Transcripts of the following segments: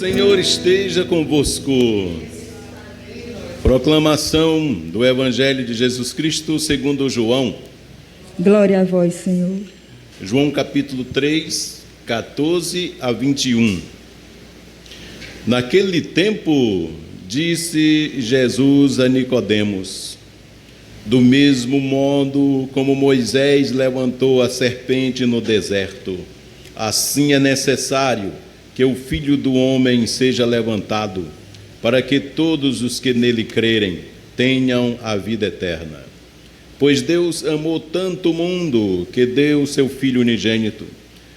Senhor esteja convosco. Proclamação do Evangelho de Jesus Cristo segundo João. Glória a vós, Senhor. João capítulo 3, 14 a 21. Naquele tempo, disse Jesus a Nicodemos: do mesmo modo como Moisés levantou a serpente no deserto, assim é necessário que o Filho do Homem seja levantado, para que todos os que nele crerem tenham a vida eterna. Pois Deus amou tanto o mundo que deu seu Filho unigênito,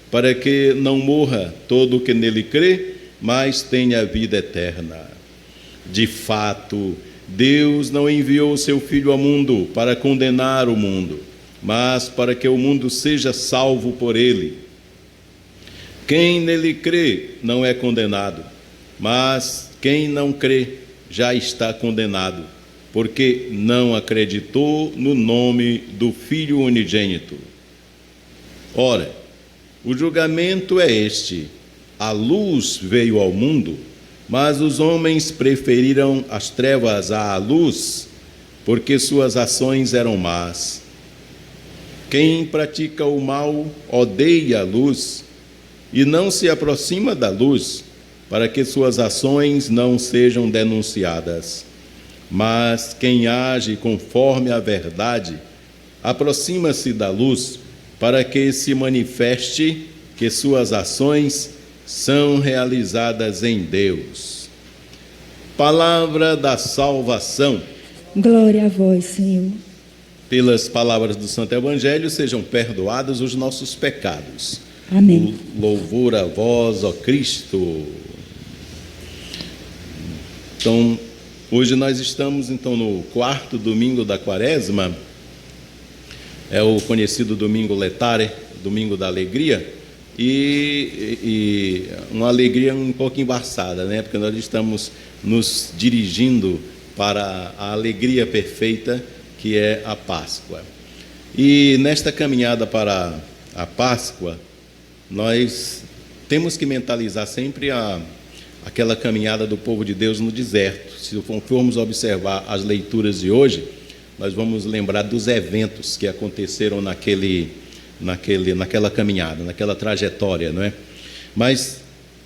para que não morra todo o que nele crê, mas tenha a vida eterna. De fato, Deus não enviou o seu Filho ao mundo para condenar o mundo, mas para que o mundo seja salvo por ele. Quem nele crê não é condenado, mas quem não crê já está condenado, porque não acreditou no nome do Filho unigênito. Ora, o julgamento é este: a luz veio ao mundo, mas os homens preferiram as trevas à luz, porque suas ações eram más. Quem pratica o mal odeia a luz e não se aproxima da luz, para que suas ações não sejam denunciadas. Mas quem age conforme a verdade, aproxima-se da luz, para que se manifeste que suas ações são realizadas em Deus. Palavra da salvação. Glória a vós, Senhor. Pelas palavras do Santo Evangelho sejam perdoados os nossos pecados. Amém. Louvor a vós, ó Cristo. Então, hoje nós estamos no quarto domingo da Quaresma. É o conhecido domingo letare, domingo da alegria, e uma alegria um pouco embaçada, né? Porque nós estamos nos dirigindo para a alegria perfeita que é a Páscoa. E nesta caminhada para a Páscoa, nós temos que mentalizar sempre aquela caminhada do povo de Deus no deserto. Se formos observar as leituras de hoje, nós vamos lembrar dos eventos que aconteceram naquela caminhada, naquela trajetória, não é? Mas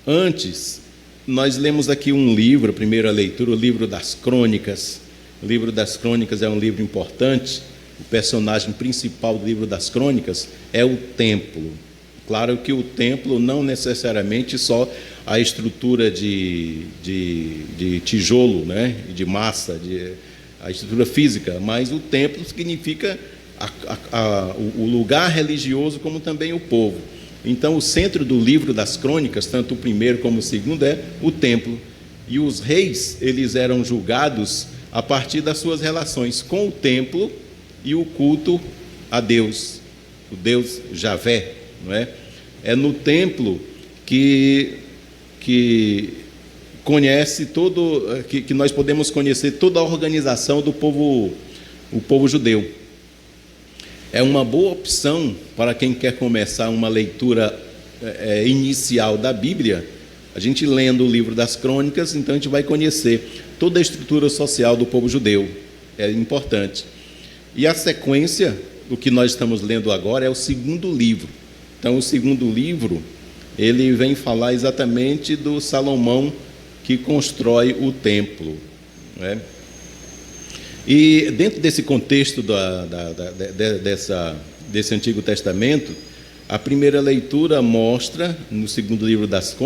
antes, nós lemos aqui um livro, a primeira leitura, o livro das Crônicas. O livro das Crônicas é um livro importante. O personagem principal do livro das Crônicas é o templo. Claro que o templo não necessariamente só a estrutura de tijolo, né, de massa, a estrutura física, mas o templo significa o lugar religioso, como também o povo. Então, o centro do livro das Crônicas, tanto o primeiro como o segundo, é o templo. E os reis, eles eram julgados a partir das suas relações com o templo e o culto a Deus, o Deus Javé, não é? É no templo que nós podemos conhecer toda a organização do povo, o povo judeu. É uma boa opção para quem quer começar uma leitura inicial da Bíblia. A gente lendo o livro das Crônicas, então a gente vai conhecer toda a estrutura social do povo judeu. É importante. E a sequência do que nós estamos lendo agora é o segundo livro. Então, o segundo livro, ele vem falar exatamente do Salomão que constrói o templo, né? E dentro desse contexto desse Antigo Testamento, a primeira leitura mostra, no segundo livro das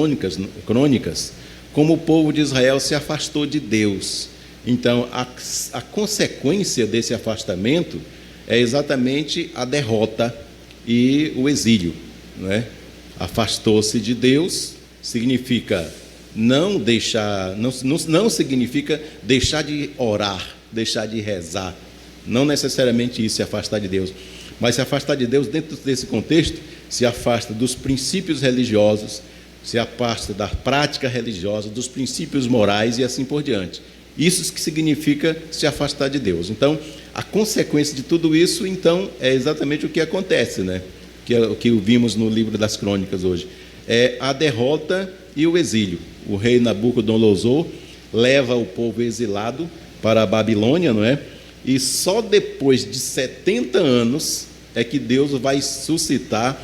Crônicas, como o povo de Israel se afastou de Deus. Então, a consequência desse afastamento é exatamente a derrota e o exílio, não é? Afastou-se de Deus significa não significa deixar de orar, deixar de rezar. Não necessariamente isso, se afastar de Deus, mas se afastar de Deus dentro desse contexto, se afasta dos princípios religiosos, se afasta da prática religiosa, dos princípios morais e assim por diante. Isso que significa se afastar de Deus. Então, a consequência de tudo isso, então, é exatamente o que acontece, né? Que é o que vimos no livro das Crônicas hoje. É a derrota e o exílio. O rei Nabucodonosor leva o povo exilado para a Babilônia, não é? E só depois de 70 anos é que Deus vai suscitar,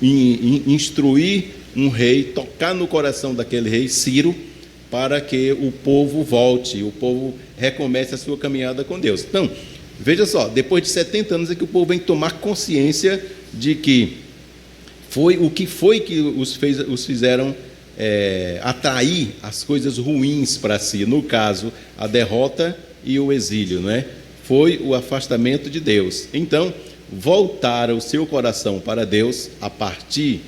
instruir um rei, tocar no coração daquele rei, Ciro, para que o povo volte, o povo recomece a sua caminhada com Deus. Então, veja só, depois de 70 anos é que o povo vem tomar consciência de que o que os fizeram atrair as coisas ruins para si, no caso, a derrota e o exílio, né? Foi o afastamento de Deus. Então, voltaram o seu coração para Deus a partir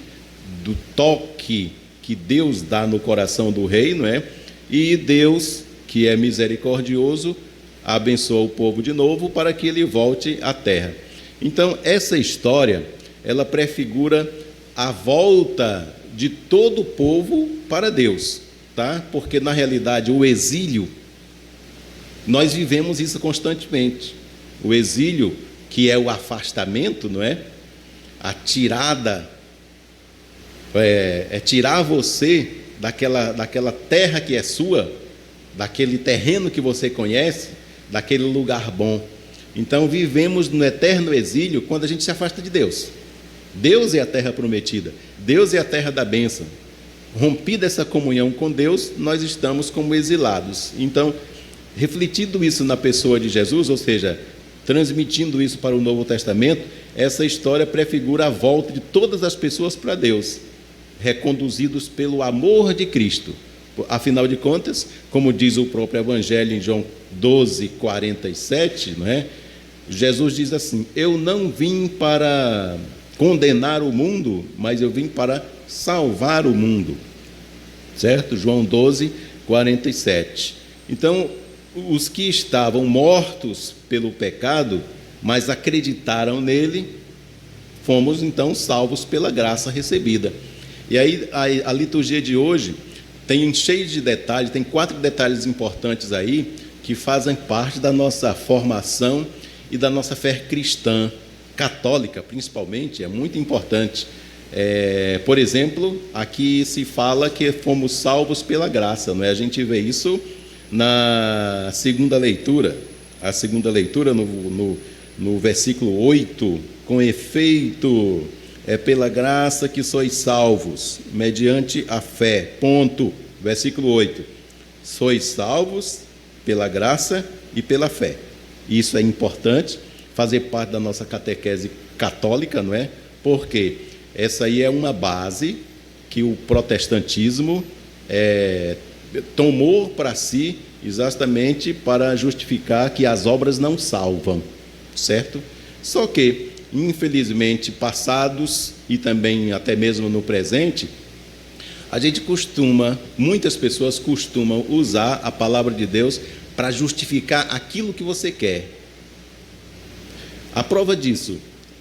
do toque que Deus dá no coração do rei, não é? E Deus, que é misericordioso, abençoa o povo de novo para que ele volte à terra. Então, essa história, ela prefigura a volta de todo o povo para Deus, tá? Porque, na realidade, o exílio, nós vivemos isso constantemente. O exílio, que é o afastamento, não é? A tirada, tirar você daquela terra que é sua, daquele terreno que você conhece, daquele lugar bom. Então, vivemos no eterno exílio quando a gente se afasta de Deus. Deus é a terra prometida, Deus é a terra da bênção. Rompida essa comunhão com Deus, nós estamos como exilados. Então, refletindo isso na pessoa de Jesus, ou seja, transmitindo isso para o Novo Testamento, essa história prefigura a volta de todas as pessoas para Deus, reconduzidos pelo amor de Cristo. Afinal de contas, como diz o próprio Evangelho em João 12:47, não é? Jesus diz assim: eu não vim para condenar o mundo, mas eu vim para salvar o mundo, certo? João 12:47. Então, os que estavam mortos pelo pecado, mas acreditaram nele, fomos então salvos pela graça recebida. E aí a liturgia de hoje tem cheio de detalhes, tem 4 detalhes importantes aí que fazem parte da nossa formação e da nossa fé cristã, católica principalmente, é muito importante. Por exemplo, aqui se fala que fomos salvos pela graça, não é? A gente vê isso na segunda leitura, a segunda leitura no versículo 8, com efeito, é pela graça que sois salvos, mediante a fé, ponto, versículo 8, sois salvos pela graça e pela fé. Isso é importante, fazer parte da nossa catequese católica, não é? Porque essa aí é uma base que o protestantismo tomou para si exatamente para justificar que as obras não salvam, certo? Só que, infelizmente, passados e também até mesmo no presente, muitas pessoas costumam usar a palavra de Deus para justificar aquilo que você quer. A prova disso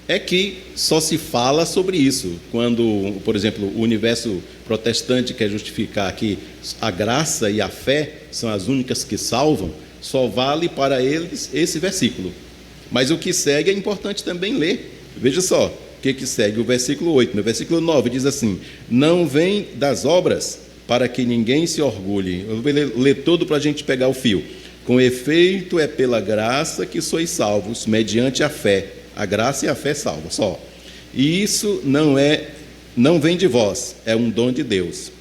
é que só se fala sobre isso quando, por exemplo, o universo protestante quer justificar que a graça e a fé são as únicas que salvam, só vale para eles esse versículo. Mas o que segue é importante também ler. Veja só o que segue, o versículo 8. No versículo 9 diz assim: não vem das obras para que ninguém se orgulhe. Eu vou ler todo para a gente pegar o fio. Com efeito, é pela graça que sois salvos, mediante a fé. A graça e a fé salvam, só. E isso não vem de vós, é um dom de Deus.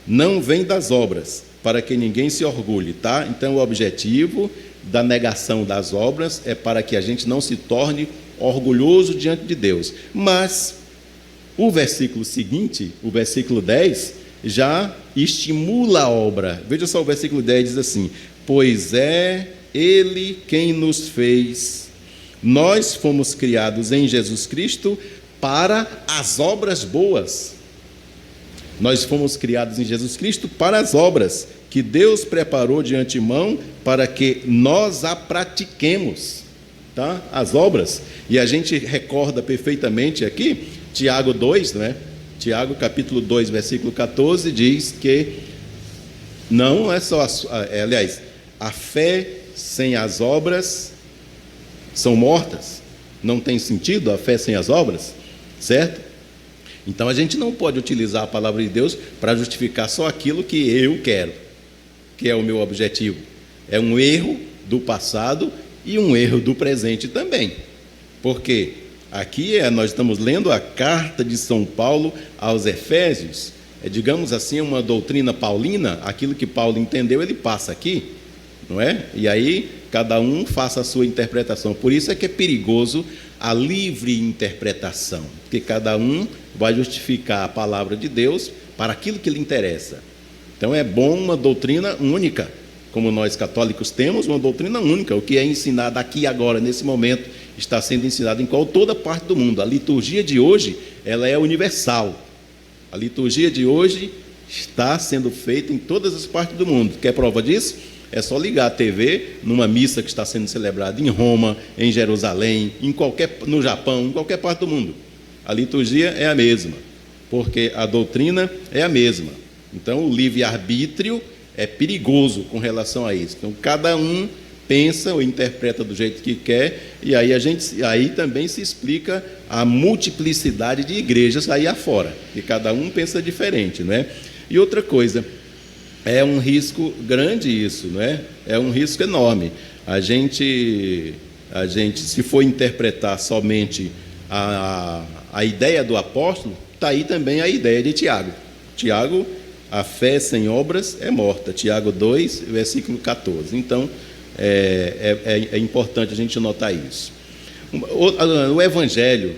Não vem das obras, para que ninguém se orgulhe, tá? Então, o objetivo da negação das obras é para que a gente não se torne orgulhoso diante de Deus. Mas o versículo seguinte, o versículo 10, já estimula a obra. Veja só, o versículo 10 diz assim: pois é Ele quem nos fez. Nós fomos criados em Jesus Cristo para as obras boas. Nós fomos criados em Jesus Cristo para as obras que Deus preparou de antemão para que nós a pratiquemos, tá? As obras. E a gente recorda perfeitamente aqui, Tiago 2, não é? Tiago capítulo 2, versículo 14, diz que não é só, aliás, a fé sem as obras são mortas. Não tem sentido a fé sem as obras, certo? Então a gente não pode utilizar a palavra de Deus para justificar só aquilo que eu quero, que é o meu objetivo. É um erro do passado e um erro do presente também. Porque aqui nós estamos lendo a carta de São Paulo aos Efésios. Digamos assim, uma doutrina paulina. Aquilo que Paulo entendeu, ele passa aqui, não é? E aí cada um faça a sua interpretação. Por isso é que é perigoso a livre interpretação, porque cada um vai justificar a palavra de Deus para aquilo que lhe interessa. Então é bom uma doutrina única, como nós católicos temos uma doutrina única. O que é ensinado aqui agora, nesse momento, está sendo ensinado em toda parte do mundo. A liturgia de hoje, ela é universal. A liturgia de hoje está sendo feita em todas as partes do mundo. Quer prova disso? É só ligar a TV numa missa que está sendo celebrada em Roma, em Jerusalém, no Japão, em qualquer parte do mundo. A liturgia é a mesma, porque a doutrina é a mesma. Então, o livre-arbítrio é perigoso com relação a isso. Então, cada um pensa ou interpreta do jeito que quer, e aí também se explica a multiplicidade de igrejas aí afora, que cada um pensa diferente, não é? E outra coisa, é um risco grande isso, não é? É um risco enorme. A gente, se for interpretar somente a ideia do apóstolo, está aí também a ideia de Tiago. Tiago, a fé sem obras é morta. Tiago 2, versículo 14. Então, é importante a gente notar isso. O Evangelho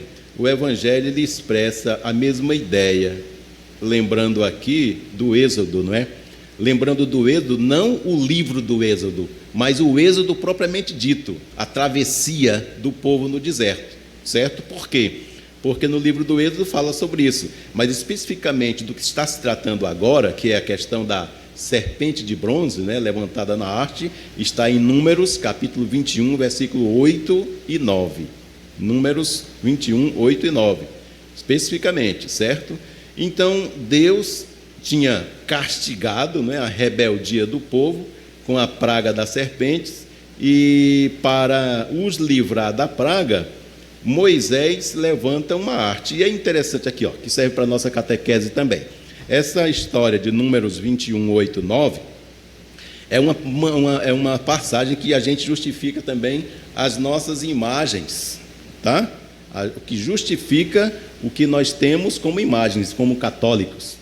ele expressa a mesma ideia, lembrando aqui do Êxodo, não é? Lembrando do Êxodo, não o livro do Êxodo, mas o Êxodo propriamente dito, a travessia do povo no deserto, certo? Por quê? Porque no livro do Êxodo fala sobre isso, mas especificamente do que está se tratando agora, que é a questão da serpente de bronze, né, levantada na arte, está em Números, capítulo 21, versículo 8 e 9. Números 21, 8 e 9, especificamente, certo? Então, Deus tinha castigado, né, a rebeldia do povo com a praga das serpentes, e para os livrar da praga, Moisés levanta uma arte. E é interessante aqui, que serve para a nossa catequese também. Essa história de Números 21, 8, 9 é uma passagem que a gente justifica também as nossas imagens, tá? O que justifica o que nós temos como imagens, como católicos.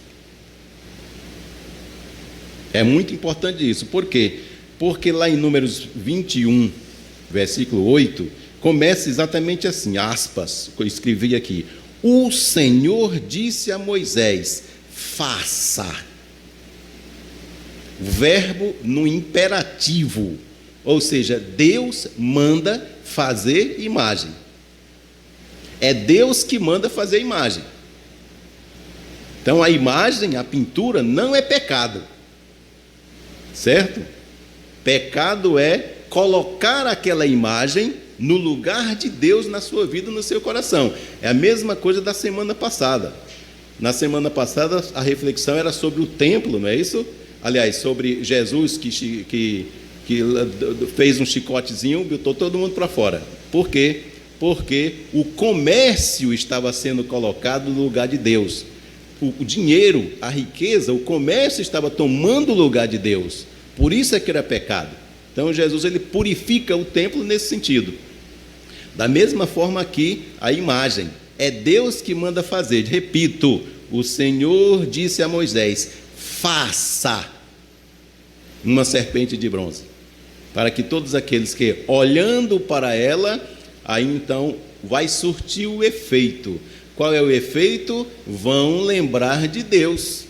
É muito importante isso. Por quê? Porque lá em Números 21, versículo 8, começa exatamente assim, aspas, que eu escrevi aqui. O Senhor disse a Moisés, faça. Verbo no imperativo, ou seja, Deus manda fazer imagem. É Deus que manda fazer imagem. Então a imagem, a pintura, não é pecado. Certo? Pecado é colocar aquela imagem no lugar de Deus na sua vida, no seu coração. É a mesma coisa da semana passada. Na semana passada a reflexão era sobre o templo, não é isso? Aliás, sobre Jesus que fez um chicotezinho, botou todo mundo para fora. Por quê? Porque o comércio estava sendo colocado no lugar de Deus. O dinheiro, a riqueza, o comércio estava tomando o lugar de Deus. Por isso é que era pecado. Então Jesus ele purifica o templo nesse sentido. Da mesma forma aqui, a imagem. É Deus que manda fazer. Repito, o Senhor disse a Moisés, faça uma serpente de bronze, para que todos aqueles que, olhando para ela, aí então vai surtir o efeito. Qual é o efeito? Vão lembrar de Deus,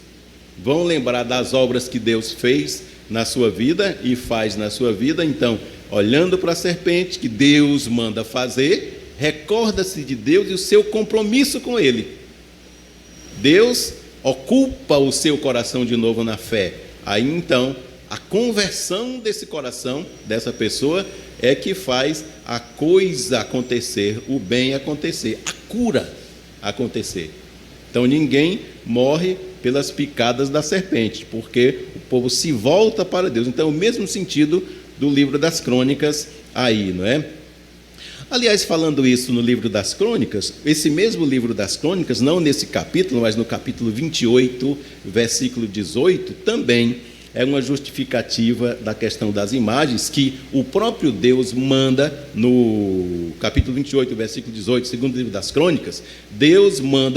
vão lembrar das obras que Deus fez na sua vida e faz na sua vida. Então, olhando para a serpente que Deus manda fazer, recorda-se de Deus e o seu compromisso com Ele. Deus ocupa o seu coração de novo na fé. Aí então, a conversão desse coração, dessa pessoa, é que faz a coisa acontecer, o bem acontecer, a cura acontecer. Então ninguém morre pelas picadas da serpente, porque o povo se volta para Deus. Então, o mesmo sentido do livro das crônicas aí, não é? Aliás, falando isso no livro das Crônicas, esse mesmo livro das Crônicas, não nesse capítulo, mas no capítulo 28, versículo 18, também é uma justificativa da questão das imagens que o próprio Deus manda, no capítulo 28, versículo 18, segundo livro das Crônicas,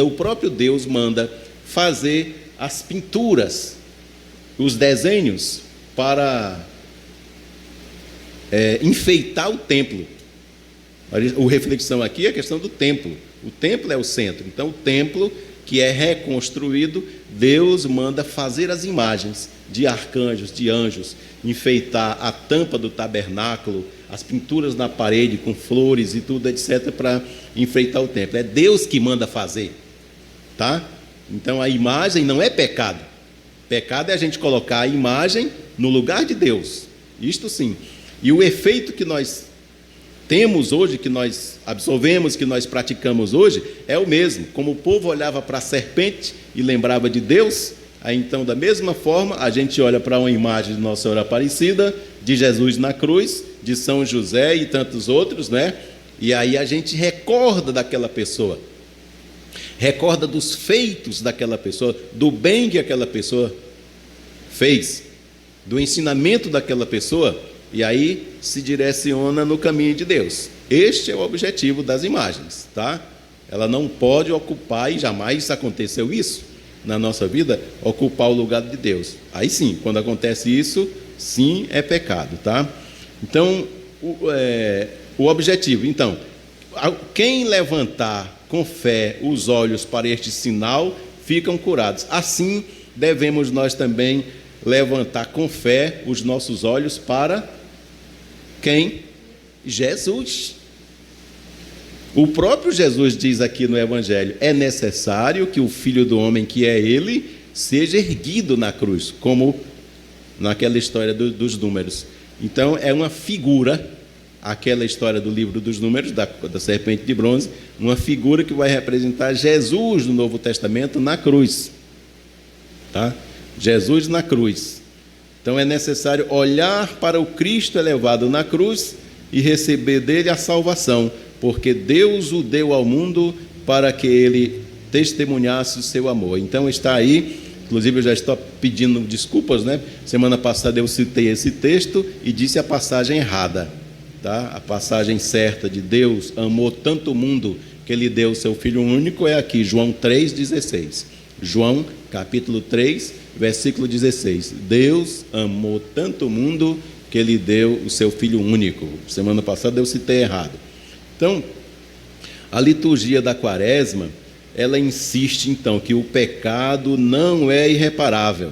o próprio Deus manda fazer as pinturas, os desenhos para enfeitar o templo. A reflexão aqui é a questão do templo. O templo é o centro. Então, o templo que é reconstruído, Deus manda fazer as imagens de arcanjos, de anjos, enfeitar a tampa do tabernáculo, as pinturas na parede com flores e tudo, etc., para enfeitar o templo. É Deus que manda fazer, tá? Então, a imagem não é pecado. Pecado é a gente colocar a imagem no lugar de Deus. Isto sim. E o efeito que nós temos hoje, que nós absorvemos, que nós praticamos hoje, é o mesmo. Como o povo olhava para a serpente e lembrava de Deus, aí então, da mesma forma, a gente olha para uma imagem de Nossa Senhora Aparecida, de Jesus na cruz, de São José e tantos outros, né? E aí a gente recorda daquela pessoa, recorda dos feitos daquela pessoa, do bem que aquela pessoa fez, do ensinamento daquela pessoa, e aí se direciona no caminho de Deus. Este é o objetivo das imagens, tá? Ela não pode ocupar, e jamais aconteceu isso na nossa vida, ocupar o lugar de Deus. Aí sim, quando acontece isso, sim, é pecado, tá? Então, o objetivo, então, quem levantar com fé os olhos para este sinal, ficam curados. Assim, devemos nós também levantar com fé os nossos olhos para quem? Jesus. O próprio Jesus diz aqui no Evangelho: é necessário que o Filho do Homem, que é Ele, seja erguido na cruz, como naquela história dos números. Então, é uma figura, aquela história do livro dos números, da serpente de bronze, uma figura que vai representar Jesus no Novo Testamento na cruz. Tá? Jesus na cruz. Então é necessário olhar para o Cristo elevado na cruz e receber dele a salvação, porque Deus o deu ao mundo para que ele testemunhasse o seu amor. Então está aí, inclusive eu já estou pedindo desculpas, né? Semana passada eu citei esse texto e disse a passagem errada, tá? A passagem certa de Deus amou tanto o mundo que ele deu o seu Filho único é aqui, João 3,16. João, capítulo 3, versículo 16. Deus amou tanto o mundo que ele deu o seu Filho único. Semana passada eu citei errado. Então, a liturgia da Quaresma, ela insiste então que o pecado não é irreparável.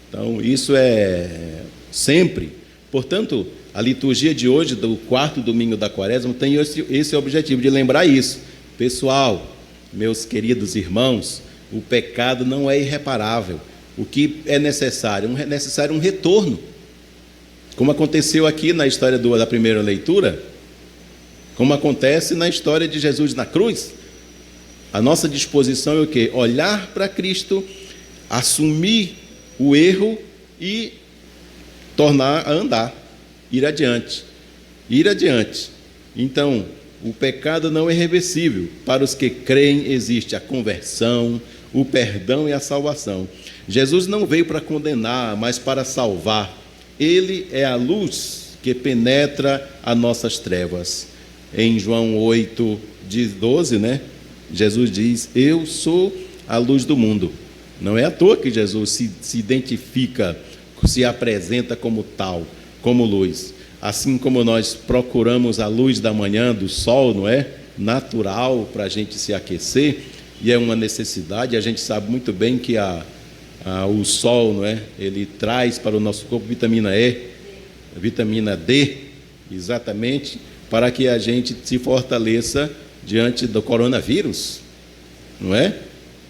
Então, isso é sempre. Portanto, a liturgia de hoje, do quarto domingo da Quaresma, tem esse objetivo de lembrar isso. Pessoal, meus queridos irmãos, o pecado não é irreparável. O que é necessário? É necessário um retorno. Como aconteceu aqui na história da primeira leitura, como acontece na história de Jesus na cruz. A nossa disposição é o quê? Olhar para Cristo, assumir o erro e tornar a andar, ir adiante. Ir adiante. Então, o pecado não é irreversível. Para os que creem, existe a conversão, o perdão e a salvação. Jesus não veio para condenar, mas para salvar. Ele é a luz que penetra as nossas trevas. Em João 8, 12, né? Jesus diz: eu sou a luz do mundo. Não é à toa que Jesus se identifica, se apresenta como tal, como luz. Assim como nós procuramos a luz da manhã, do sol, não é? Natural, para a gente se aquecer, e é uma necessidade. A gente sabe muito bem que o sol, não é? Ele traz para o nosso corpo vitamina E, vitamina D, exatamente, para que a gente se fortaleça diante do coronavírus, não é?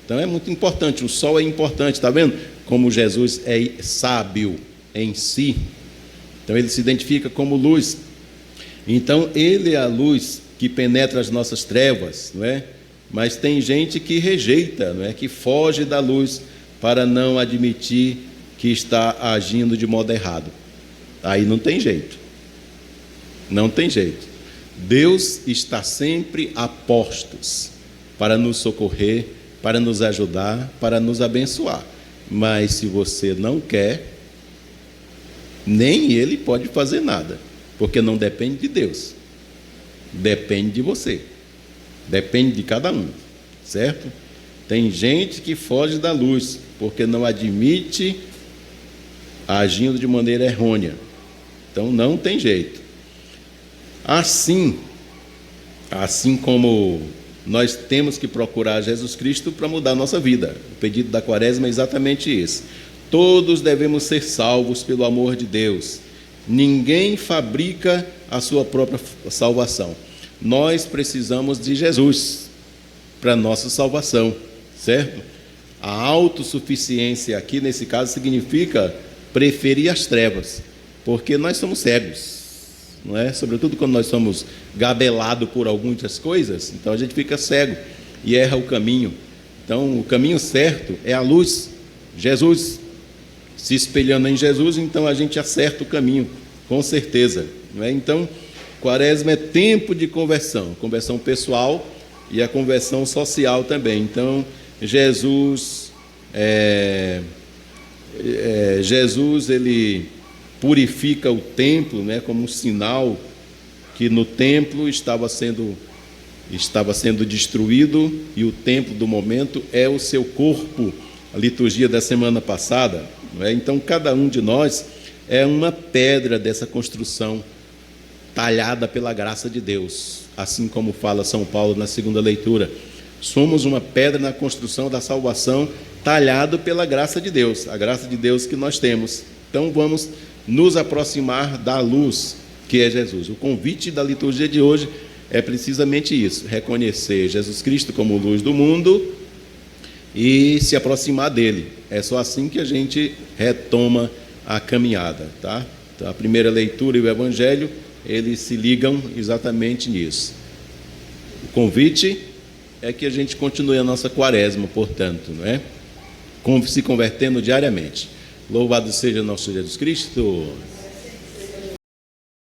Então é muito importante, o sol é importante, está vendo? Como Jesus é sábio em si, então ele se identifica como luz. Então ele é a luz que penetra as nossas trevas, não é? Mas tem gente que rejeita, não é? Que foge da luz para não admitir que está agindo de modo errado. Aí não tem jeito. Não tem jeito. Deus está sempre a postos para nos socorrer, para nos ajudar, para nos abençoar. Mas se você não quer, nem Ele pode fazer nada, porque não depende de Deus, depende de você, depende de cada um, certo? Tem gente que foge da luz, porque não admite agindo de maneira errônea. Então não tem jeito. Assim como nós temos que procurar Jesus Cristo para mudar a nossa vida. O pedido da Quaresma é exatamente isso. Todos devemos ser salvos pelo amor de Deus. Ninguém fabrica a sua própria salvação. Nós precisamos de Jesus para a nossa salvação, certo? A autossuficiência aqui, nesse caso, significa preferir as trevas, porque nós somos cegos, não é? Sobretudo quando nós somos gabelados por algumas coisas, então a gente fica cego e erra o caminho. Então o caminho certo é a luz, Jesus. Se espelhando em Jesus, então a gente acerta o caminho, com certeza, não é? Então, Quaresma é tempo de conversão pessoal e a conversão social também. Então, Jesus ele purifica o templo, né, como um sinal que no templo estava sendo destruído, e o templo do momento é o seu corpo, a liturgia da semana passada, não é? Então cada um de nós é uma pedra dessa construção talhada pela graça de Deus, assim como fala São Paulo na segunda leitura. Somos uma pedra na construção da salvação, talhado pela graça de Deus, a graça de Deus que nós temos. Então vamos nos aproximar da luz que é Jesus. O convite da liturgia de hoje é precisamente isso: reconhecer Jesus Cristo como luz do mundo e se aproximar dele. É só assim que a gente retoma a caminhada, tá? Então, a primeira leitura e o Evangelho, eles se ligam exatamente nisso. O convite é que a gente continue a nossa quaresma, portanto, não é? Se convertendo diariamente. Louvado seja nosso Jesus Cristo.